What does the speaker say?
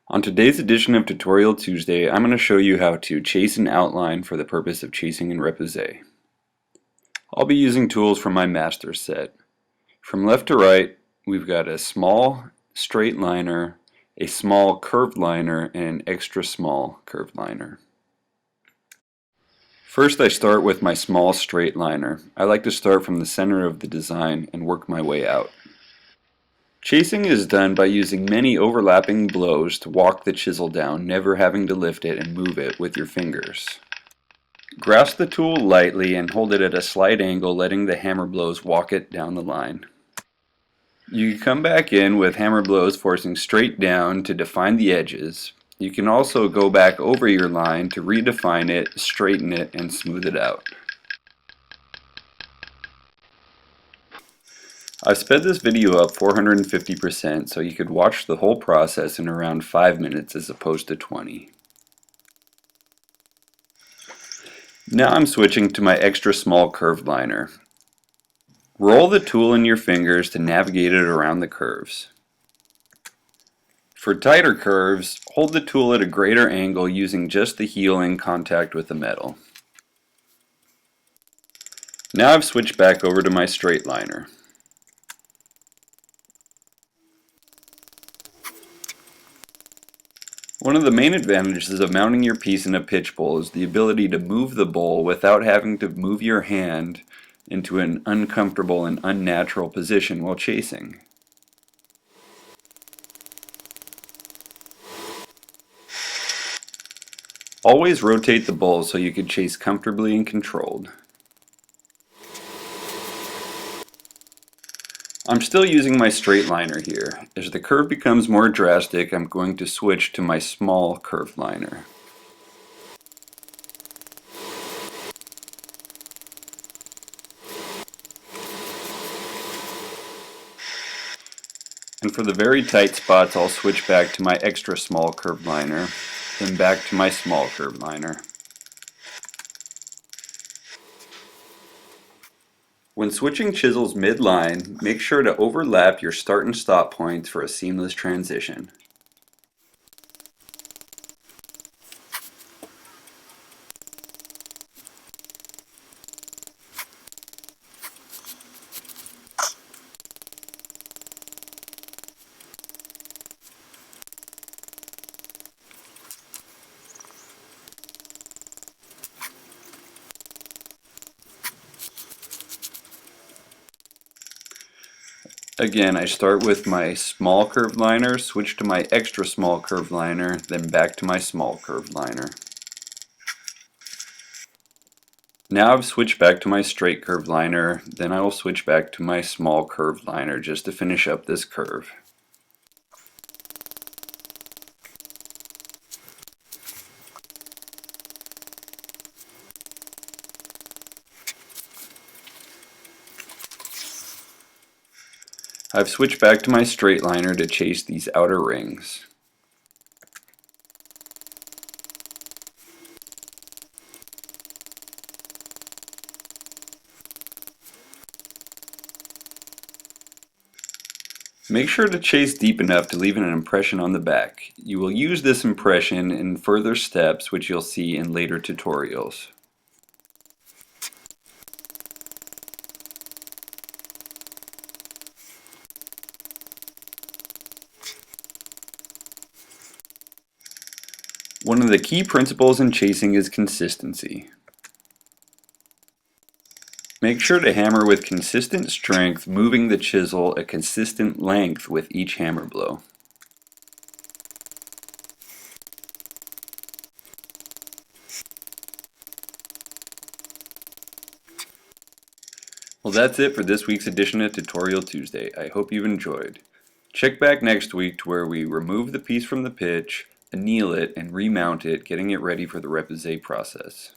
On today's edition of Tutorial Tuesday, I'm going to show you how to chase an outline for the purpose of chasing and repousse. I'll be using tools from my master set. From left to right, we've got a small straight liner, a small curved liner, and an extra small curved liner. First, I start with my small straight liner. I like to start from the center of the design and work my way out. Chasing is done by using many overlapping blows to walk the chisel down, never having to lift it and move it with your fingers. Grasp the tool lightly and hold it at a slight angle, letting the hammer blows walk it down the line. You can come back in with hammer blows forcing straight down to define the edges. You can also go back over your line to redefine it, straighten it, and smooth it out. I've sped this video up 450% so you could watch the whole process in around 5 minutes as opposed to 20. Now I'm switching to my extra small curved liner. Roll the tool in your fingers to navigate it around the curves. For tighter curves, hold the tool at a greater angle using just the heel in contact with the metal. Now I've switched back over to my straight liner. One of the main advantages of mounting your piece in a pitch bowl is the ability to move the bowl without having to move your hand into an uncomfortable and unnatural position while chasing. Always rotate the bowl so you can chase comfortably and controlled. I'm still using my straight liner here. As the curve becomes more drastic, I'm going to switch to my small curved liner. And for the very tight spots, I'll switch back to my extra small curved liner, then back to my small curved liner. When switching chisels mid-line, make sure to overlap your start and stop points for a seamless transition. Again, I start with my small curved liner, switch to my extra small curved liner, then back to my small curved liner. Now I've switched back to my straight curved liner, then I will switch back to my small curved liner just to finish up this curve. I've switched back to my straight liner to chase these outer rings. Make sure to chase deep enough to leave an impression on the back. You will use this impression in further steps which you'll see in later tutorials. One of the key principles in chasing is consistency. Make sure to hammer with consistent strength, moving the chisel a consistent length with each hammer blow. Well, that's it for this week's edition of Tutorial Tuesday. I hope you've enjoyed. Check back next week to where we remove the piece from the pitch, anneal it, and remount it, getting it ready for the repousse process.